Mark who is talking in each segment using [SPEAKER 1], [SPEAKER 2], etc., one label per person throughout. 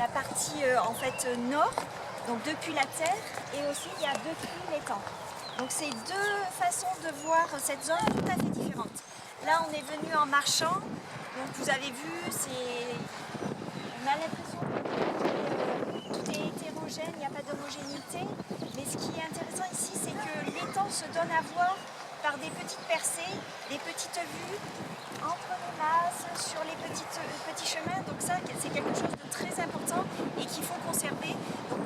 [SPEAKER 1] la partie en fait nord, donc depuis la terre, et aussi il y a depuis l'étang. Donc c'est deux façons de voir cette zone tout à fait différentes. Là on est venu en marchant, donc vous avez vu, on a l'impression que tout est hétérogène, il n'y a pas d'homogénéité, mais ce qui est intéressant ici c'est que l'étang se donne à voir par des petites percées, des petites vues entre les masses, sur les petits chemins. Donc ça, c'est quelque chose de très important et qu'il faut conserver. Donc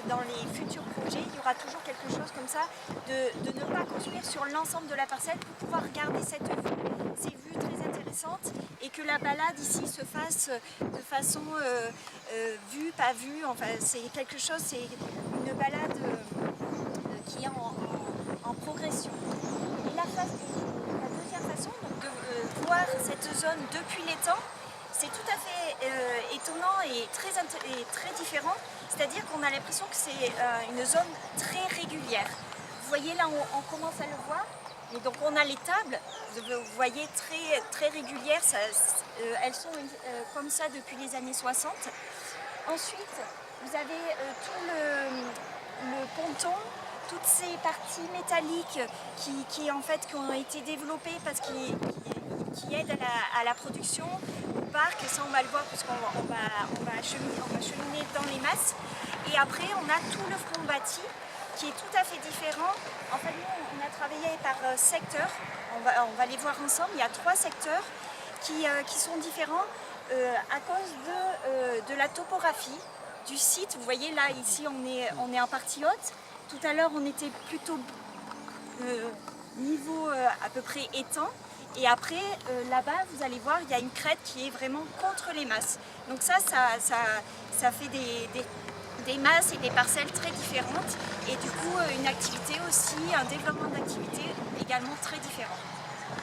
[SPEAKER 1] dans les futurs projets, il y aura toujours quelque chose comme ça, de ne pas construire sur l'ensemble de la parcelle pour pouvoir garder cette vue, ces vues très intéressantes, et que la balade ici se fasse de façon vue, pas vue. Enfin, c'est quelque chose, c'est une balade qui est en progression. Et la deuxième façon donc, de voir cette zone depuis l'étang, c'est tout à fait étonnant et très différent. C'est-à-dire qu'on a l'impression que c'est une zone très régulière. Vous voyez là, on commence à le voir. Et donc on a les tables, vous voyez, très régulières. Elles sont comme ça depuis les années 60. Ensuite, vous avez tout le ponton, toutes ces parties métalliques qui ont été développées parce qui aident à la production, au parc. Ça on va le voir parce qu'on va cheminer dans les masses. Et après on a tout le front bâti qui est tout à fait différent. En fait nous on a travaillé par secteur, on va les voir ensemble. Il y a 3 secteurs qui sont différents à cause de la topographie du site. Vous voyez là, ici on est en partie haute. Tout à l'heure on était plutôt niveau à peu près étang. Et après là-bas vous allez voir, il y a une crête qui est vraiment contre les masses. Donc ça fait des masses et des parcelles très différentes. Et du coup une activité aussi, un développement d'activité également très différent.